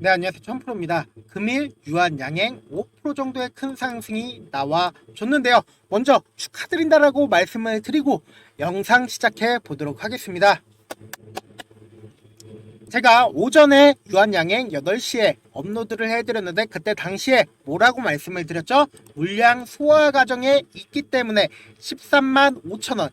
네, 안녕하세요. 천프로입니다. 금일 유한 양행 5% 정도의 큰 상승이 나와 줬는데요. 먼저 축하드린다라고 말씀을 드리고 영상 시작해 보도록 하겠습니다. 제가 오전에 유한 양행 8시에 업로드를 해드렸는데 그때 당시에 뭐라고 말씀을 드렸죠? 물량 소화 과정에 있기 때문에 13만 5천원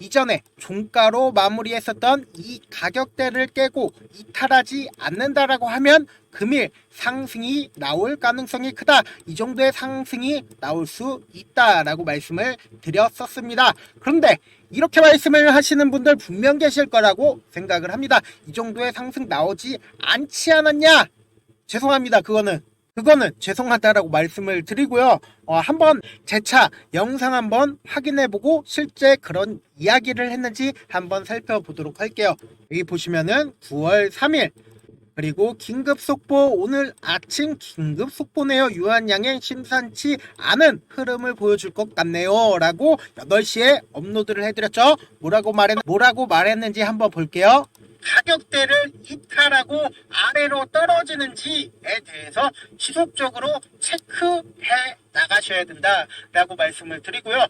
이전에 종가로 마무리했었던 이 가격대를 깨고 이탈하지 않는다라고 하면 금일 상승이 나올 가능성이 크다. 이 정도의 상승이 나올 수 있다라고 말씀을 드렸었습니다. 그런데 이렇게 말씀을 하시는 분들 분명 계실 거라고 생각을 합니다. 이 정도의 상승 나오지 않지 않았냐? 죄송합니다. 그거는 죄송하다라고 말씀을 드리고요. 한번 제 차 영상 한번 확인해보고 실제 그런 이야기를 했는지 한번 살펴보도록 할게요. 여기 보시면은 9월 3일 그리고 긴급 속보, 오늘 아침 긴급 속보네요. 유한 양행 심상치 않은 흐름을 보여줄 것 같네요 라고 8시에 업로드를 해드렸죠. 뭐라고 말했는지 한번 볼게요. 가격대를 이탈하고 아래로 떨어지는지에 대해서 지속적으로 체크해 나가셔야 된다라고 말씀을 드리고요.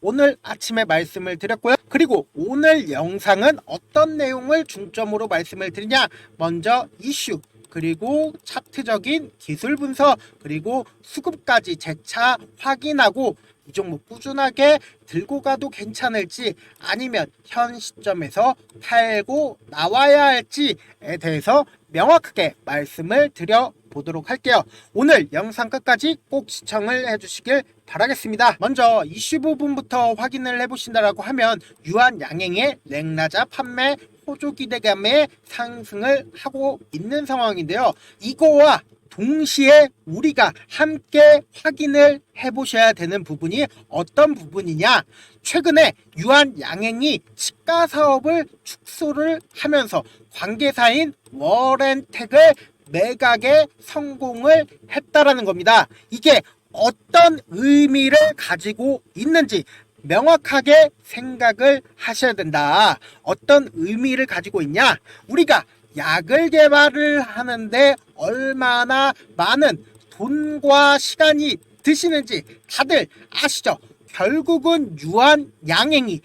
오늘 아침에 말씀을 드렸고요. 그리고 오늘 영상은 어떤 내용을 중점으로 말씀을 드리냐? 먼저 이슈, 그리고 차트적인 기술 분석, 그리고 수급까지 재차 확인하고 이 종목 꾸준하게 들고 가도 괜찮을지 아니면 현 시점에서 팔고 나와야 할지에 대해서 명확하게 말씀을 드려보도록 할게요. 오늘 영상 끝까지 꼭 시청을 해주시길 바라겠습니다. 먼저 이슈 부분부터 확인을 해보신다라고 하면 유한 양행의 랭라자 판매 호조 기대감에 상승을 하고 있는 상황인데요. 이거와 동시에 우리가 함께 확인을 해보셔야 되는 부분이 어떤 부분이냐? 최근에 유한 양행이 치과 사업을 축소를 하면서 관계사인 워렌텍을 매각에 성공을 했다라는 겁니다. 이게 어떤 의미를 가지고 있는지 명확하게 생각을 하셔야 된다. 어떤 의미를 가지고 있냐? 우리가 약을 개발을 하는데 얼마나 많은 돈과 시간이 드시는지 다들 아시죠? 결국은 유한 양행이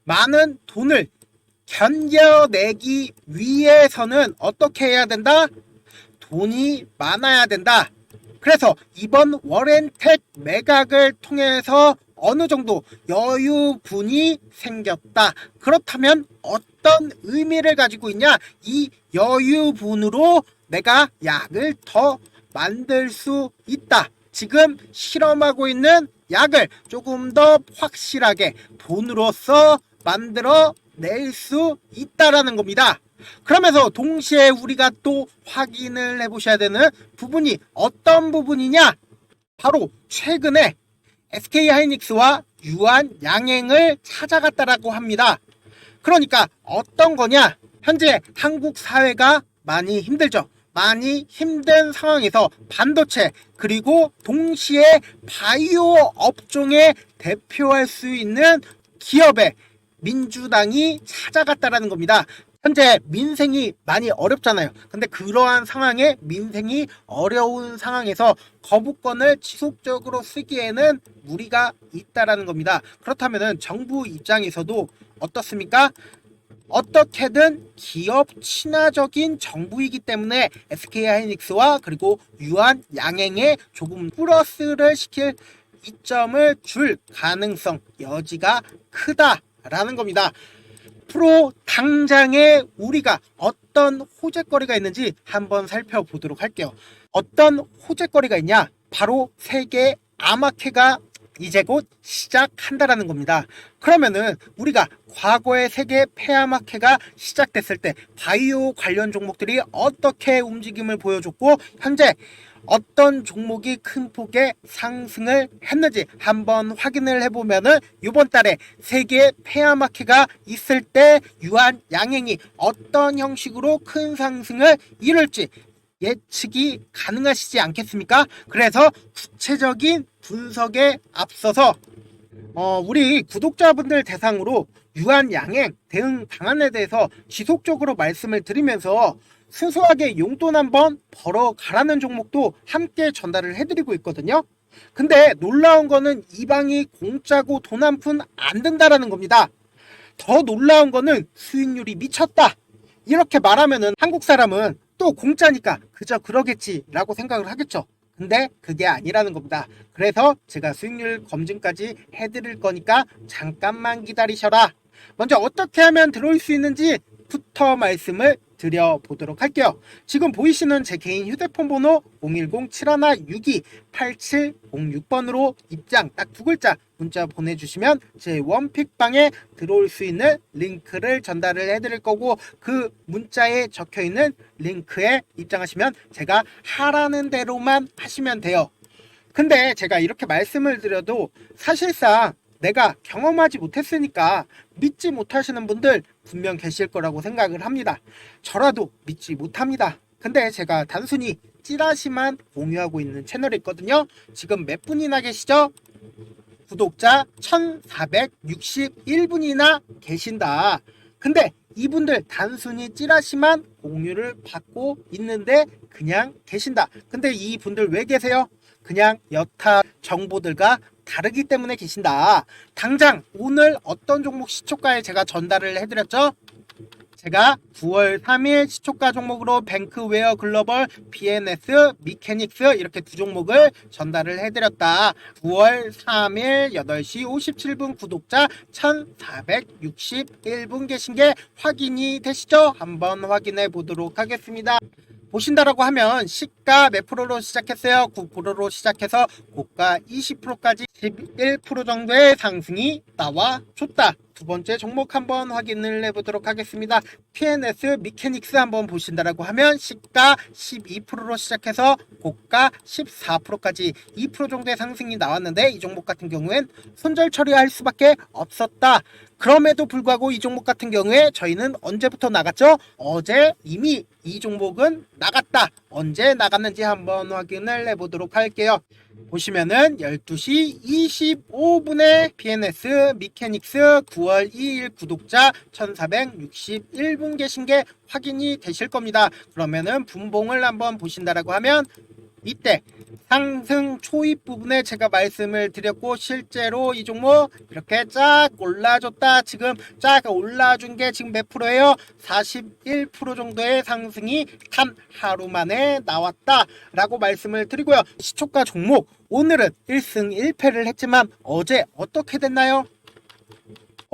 많은 돈을 견뎌내기 위해서는 어떻게 해야 된다? 돈이 많아야 된다. 그래서 이번 워렌텍 매각을 통해서 어느 정도 여유분이 생겼다. 그렇다면 어떤 의미를 가지고 있냐? 이 여유분으로 내가 약을 더 만들 수 있다. 지금 실험하고 있는 약을 조금 더 확실하게 돈으로서 만들어 낼 수 있다라는 겁니다. 그러면서 동시에 우리가 또 확인을 해보셔야 되는 부분이 어떤 부분이냐? 바로 최근에 SK하이닉스와 유한 양행을 찾아갔다라고 합니다. 그러니까 어떤 거냐? 현재 한국 사회가 많이 힘들죠. 많이 힘든 상황에서 반도체 그리고 동시에 바이오 업종에 대표할 수 있는 기업에 민주당이 찾아갔다라는 겁니다. 현재 민생이 많이 어렵잖아요. 근데 그러한 상황에 민생이 어려운 상황에서 거부권을 지속적으로 쓰기에는 무리가 있다라는 겁니다. 그렇다면 정부 입장에서도 어떻습니까? 어떻게든 기업 친화적인 정부이기 때문에 SK하이닉스와 그리고 유한 양행에 조금 플러스를 시킬 이점을 줄 가능성 여지가 크다라는 겁니다. 앞으로 당장에 우리가 어떤 호재거리가 있는지 한번 살펴보도록 할게요. 어떤 호재거리가 있냐? 바로 세계 아마케가 이제 곧 시작한다라는 겁니다. 그러면은 우리가 과거에 세계 폐아마케가 시작됐을 때 바이오 관련 종목들이 어떻게 움직임을 보여줬고 현재 어떤 종목이 큰 폭의 상승을 했는지 한번 확인을 해보면은 이번 달에 세계 폐아마케가 있을 때 유한 양행이 어떤 형식으로 큰 상승을 이룰지 예측이 가능하시지 않겠습니까? 그래서 구체적인 분석에 앞서서 우리 구독자분들 대상으로 유한 양행 대응 방안에 대해서 지속적으로 말씀을 드리면서 순수하게 용돈 한번 벌어가라는 종목도 함께 전달을 해드리고 있거든요. 근데 놀라운 거는 이 방이 공짜고 돈 한 푼 안 든다라는 겁니다. 더 놀라운 거는 수익률이 미쳤다, 이렇게 말하면은 한국 사람은 또 공짜니까 그저 그러겠지 라고 생각을 하겠죠. 근데 그게 아니라는 겁니다. 그래서 제가 수익률 검증까지 해드릴 거니까 잠깐만 기다리셔라. 먼저 어떻게 하면 들어올 수 있는지 부터 말씀을 드려보도록 할게요. 지금 보이시는 제 개인 휴대폰 번호 010-7162-8706번으로 입장 딱 두 글자 문자 보내주시면 제 원픽방에 들어올 수 있는 링크를 전달을 해드릴 거고, 그 문자에 적혀있는 링크에 입장하시면 제가 하라는 대로만 하시면 돼요. 근데 제가 이렇게 말씀을 드려도 사실상 내가 경험하지 못했으니까 믿지 못하시는 분들 분명 계실 거라고 생각을 합니다. 저라도 믿지 못합니다. 근데 제가 단순히 찌라시만 공유하고 있는 채널이 있거든요. 지금 몇 분이나 계시죠? 구독자 1461분이나 계신다. 근데 이분들 단순히 찌라시만 공유를 받고 있는데 그냥 계신다. 근데 이분들 왜 계세요? 그냥 여타 정보들과 다르기 때문에 계신다. 당장 오늘 어떤 종목 시초가에 제가 전달을 해드렸죠? 제가 9월 3일 시초가 종목으로 뱅크웨어 글로벌, BNS, 미케닉스 이렇게 두 종목을 전달을 해드렸다. 9월 3일 8시 57분 구독자 1461분 계신 게 확인이 되시죠? 한번 확인해 보도록 하겠습니다. 보신다라고 하면 시가 몇 프로로 시작했어요? 9%로 시작해서 고가 20%까지 11% 정도의 상승이 나와줬다. 두 번째 종목 한번 확인을 해보도록 하겠습니다. PNS 미케닉스 한번 보신다라고 하면 시가 12%로 시작해서 고가 14%까지 2% 정도의 상승이 나왔는데, 이 종목 같은 경우엔 손절 처리할 수밖에 없었다. 그럼에도 불구하고 이 종목 같은 경우에 저희는 언제부터 나갔죠? 어제 이미 이 종목은 나갔다. 언제 나갔는지 한번 확인을 해보도록 할게요. 보시면은 12시 25분에 PNS 미케닉스 9월 2일 구독자 1461분 계신 게 확인이 되실 겁니다. 그러면은 분봉을 한번 보신다라고 하면 이때 상승 초입 부분에 제가 말씀을 드렸고, 실제로 이 종목 이렇게 쫙 올라줬다. 지금 쫙 올라준 게 지금 몇 프로예요? 41% 정도의 상승이 단 하루 만에 나왔다 라고 말씀을 드리고요. 시초가 종목 오늘은 1승 1패를 했지만 어제 어떻게 됐나요?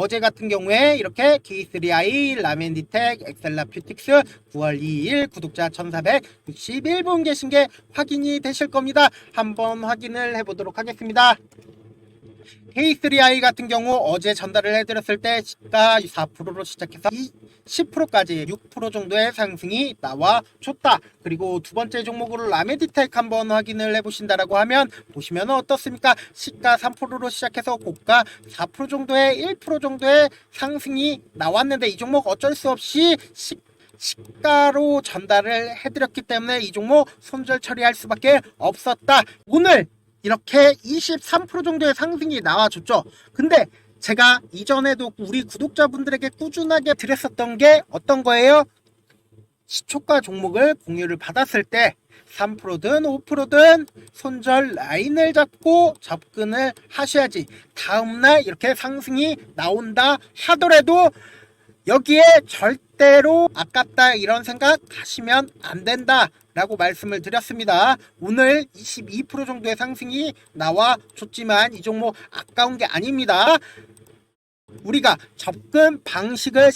어제 같은 경우에 이렇게 K3i, 라멘디텍, 엑셀라퓨틱스 9월 2일 구독자 1461분 계신 게 확인이 되실 겁니다. 한번 확인을 해보도록 하겠습니다. K3i 같은 경우 어제 전달을 해드렸을 때 시가 4%로 시작해서 10%까지 6% 정도의 상승이 나와줬다. 그리고 두 번째 종목으로 라메디텍 한번 확인을 해보신다라고 하면 보시면 어떻습니까? 시가 3%로 시작해서 고가 4% 정도의 1% 정도의 상승이 나왔는데, 이 종목 어쩔 수 없이 시가로 전달을 해드렸기 때문에 이 종목 손절 처리할 수밖에 없었다. 오늘 이렇게 23% 정도의 상승이 나와줬죠. 근데 제가 이전에도 우리 구독자분들에게 꾸준하게 드렸었던 게 어떤 거예요? 시초가 종목을 공유를 받았을 때 3%든 5%든 손절 라인을 잡고 접근을 하셔야지. 다음날 이렇게 상승이 나온다 하더라도 여기에 절대로 아깝다 이런 생각 하시면 안 된다 라고 말씀을 드렸습니다. 오늘 22% 정도의 상승이 나와줬지만 이 종목 아까운 게 아닙니다. 우리가 접근 방식을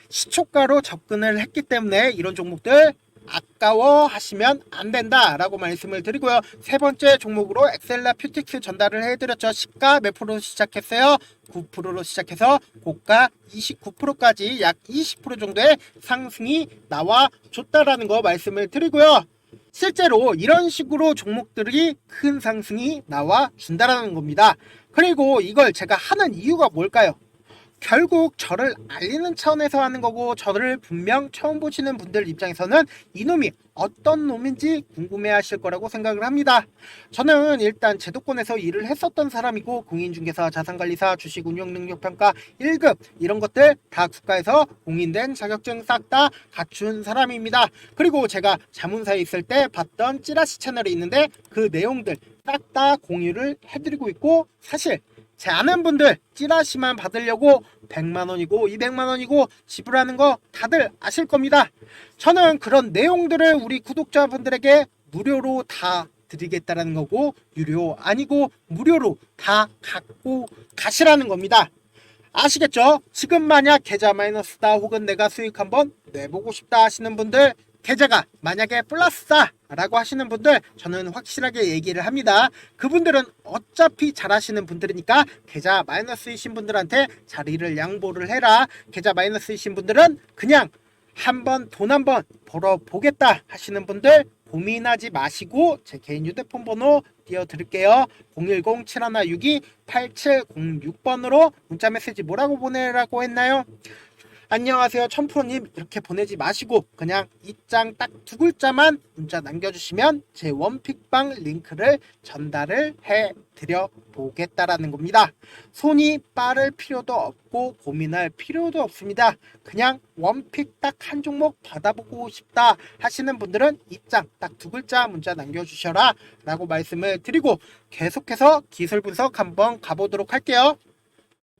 시초가로 접근을 했기 때문에 이런 종목들 아까워 하시면 안 된다 라고 말씀을 드리고요. 세 번째 종목으로 엑셀라퓨틱스 전달을 해드렸죠. 시가 몇 프로 시작했어요? 9%로 시작해서 고가 29%까지 약 20% 정도의 상승이 나와줬다라는 거 말씀을 드리고요. 실제로 이런 식으로 종목들이 큰 상승이 나와준다라는 겁니다. 그리고 이걸 제가 하는 이유가 뭘까요? 결국 저를 알리는 차원에서 하는 거고, 저를 분명 처음 보시는 분들 입장에서는 이놈이 어떤 놈인지 궁금해 하실 거라고 생각을 합니다. 저는 일단 제도권에서 일을 했었던 사람이고, 공인중개사, 자산관리사, 주식운용능력평가 1급 이런 것들 다 국가에서 공인된 자격증 싹 다 갖춘 사람입니다. 그리고 제가 자문사에 있을 때 봤던 찌라시 채널이 있는데 그 내용들 싹 다 공유를 해드리고 있고, 사실 제 아는 분들 찌라시만 받으려고 100만원이고 200만원이고 지불하는 거 다들 아실 겁니다. 저는 그런 내용들을 우리 구독자분들에게 무료로 다 드리겠다라는 거고, 유료 아니고 무료로 다 갖고 가시라는 겁니다. 아시겠죠? 지금 만약 계좌 마이너스다 혹은 내가 수익 한번 내보고 싶다 하시는 분들, 계좌가 만약에 플러스다 라고 하시는 분들, 저는 확실하게 얘기를 합니다. 그분들은 어차피 잘하시는 분들이니까 계좌 마이너스이신 분들한테 자리를 양보를 해라. 계좌 마이너스이신 분들은 그냥 돈 한번 벌어보겠다 하시는 분들 고민하지 마시고 제 개인 휴대폰 번호 띄워드릴게요. 010-7162-8706번으로 문자메시지 뭐라고 보내라고 했나요? 안녕하세요 천프로님 이렇게 보내지 마시고 그냥 이 장 딱 두 글자만 문자 남겨주시면 제 원픽방 링크를 전달을 해드려 보겠다라는 겁니다. 손이 빠를 필요도 없고 고민할 필요도 없습니다. 그냥 원픽 딱 한 종목 받아보고 싶다 하시는 분들은 이 장 딱 두 글자 문자 남겨주셔라 라고 말씀을 드리고, 계속해서 기술 분석 한번 가보도록 할게요.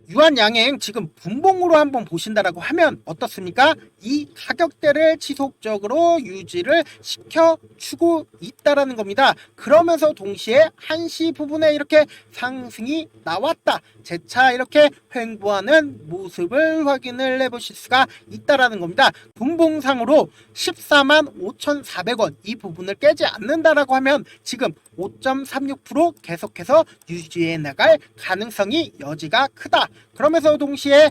유한양행 지금 분봉으로 한번 보신다라고 하면 어떻습니까? 이 가격대를 지속적으로 유지를 시켜주고 있다라는 겁니다. 그러면서 동시에 한시 부분에 이렇게 상승이 나왔다, 재차 이렇게 횡보하는 모습을 확인을 해보실 수가 있다라는 겁니다. 분봉상으로 14만 5,400원 이 부분을 깨지 않는다라고 하면 지금 5.36% 계속해서 유지해 나갈 가능성이 여지가 크다. 그러면서 동시에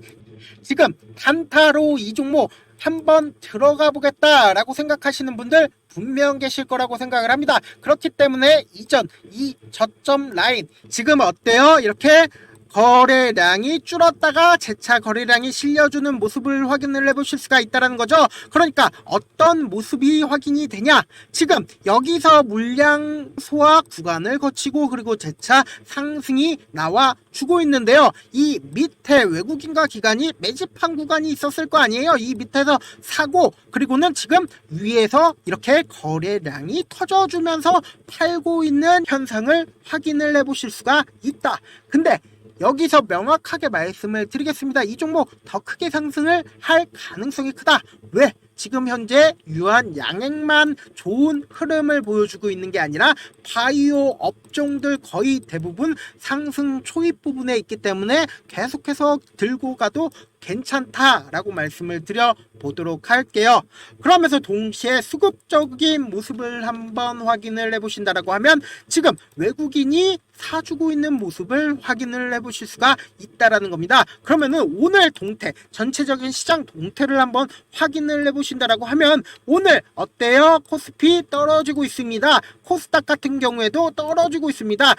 지금 단타로 이 종목 한번 들어가 보겠다라고 생각하시는 분들 분명 계실 거라고 생각을 합니다. 그렇기 때문에 이전 이 저점 라인 지금 어때요? 이렇게 거래량이 줄었다가 재차 거래량이 실려주는 모습을 확인을 해보실 수가 있다는 거죠. 그러니까 어떤 모습이 확인이 되냐, 지금 여기서 물량 소화 구간을 거치고 그리고 재차 상승이 나와 주고 있는데요. 이 밑에 외국인과 기관이 매집한 구간이 있었을 거 아니에요. 이 밑에서 사고 그리고는 지금 위에서 이렇게 거래량이 터져주면서 팔고 있는 현상을 확인을 해보실 수가 있다. 근데 여기서 명확하게 말씀을 드리겠습니다. 이 종목 더 크게 상승을 할 가능성이 크다. 왜? 지금 현재 유한양행만 좋은 흐름을 보여주고 있는 게 아니라 바이오 업종들 거의 대부분 상승 초입 부분에 있기 때문에 계속해서 들고 가도 괜찮다라고 말씀을 드려보도록 할게요. 그러면서 동시에 수급적인 모습을 한번 확인을 해보신다라고 하면 지금 외국인이 사주고 있는 모습을 확인을 해보실 수가 있다라는 겁니다. 그러면은 오늘 동태, 전체적인 시장 동태를 한번 확인을 해보신다라고 하면 오늘 어때요? 코스피 떨어지고 있습니다. 코스닥 같은 경우에도 떨어지고 있습니다.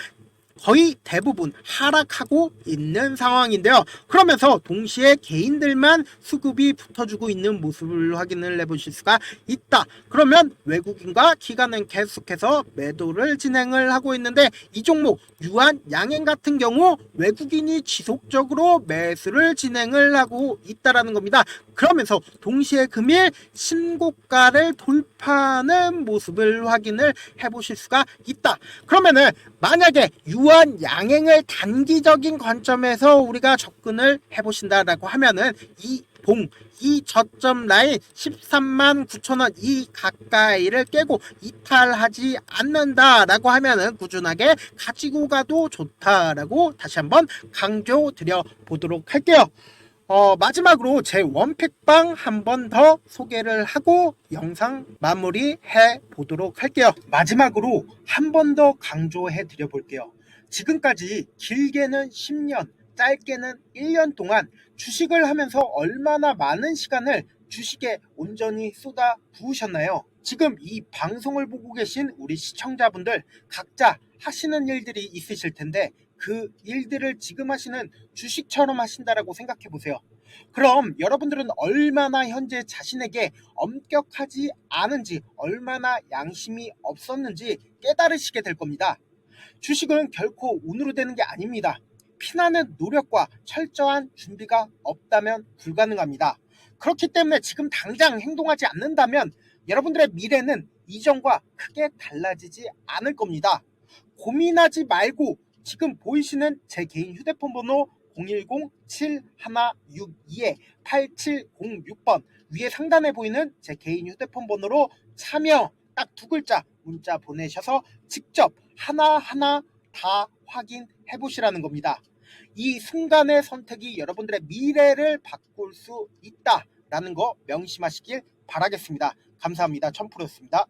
거의 대부분 하락하고 있는 상황인데요. 그러면서 동시에 개인들만 수급이 붙어주고 있는 모습을 확인을 해보실 수가 있다. 그러면 외국인과 기관은 계속해서 매도를 진행을 하고 있는데 이 종목 유한양행 같은 경우 외국인이 지속적으로 매수를 진행을 하고 있다라는 겁니다. 그러면서 동시에 금일 신고가를 돌파하는 모습을 확인을 해보실 수가 있다. 그러면은 만약에 유한양행을 단기적인 관점에서 우리가 접근을 해보신다라고 하면은 이 저점 라인 13만 9천원 이 가까이를 깨고 이탈하지 않는다라고 하면은 꾸준하게 가지고 가도 좋다라고 다시 한번 강조 드려 보도록 할게요. 마지막으로 제 원픽방 한 번 더 소개를 하고 영상 마무리 해 보도록 할게요. 마지막으로 한 번 더 강조해 드려 볼게요. 지금까지 길게는 10년, 짧게는 1년 동안 주식을 하면서 얼마나 많은 시간을 주식에 온전히 쏟아 부으셨나요? 지금 이 방송을 보고 계신 우리 시청자분들 각자 하시는 일들이 있으실 텐데 그 일들을 지금 하시는 주식처럼 하신다라고 생각해 보세요. 그럼 여러분들은 얼마나 현재 자신에게 엄격하지 않은지, 얼마나 양심이 없었는지 깨달으시게 될 겁니다. 주식은 결코 운으로 되는 게 아닙니다. 피나는 노력과 철저한 준비가 없다면 불가능합니다. 그렇기 때문에 지금 당장 행동하지 않는다면 여러분들의 미래는 이전과 크게 달라지지 않을 겁니다. 고민하지 말고 지금 보이시는 제 개인 휴대폰 번호 010-7162-8706번 위에 상단에 보이는 제 개인 휴대폰 번호로 참여 딱 두 글자 문자 보내셔서 직접 하나하나 다 확인해 보시라는 겁니다. 이 순간의 선택이 여러분들의 미래를 바꿀 수 있다라는 거 명심하시길 바라겠습니다. 감사합니다. 천프로였습니다.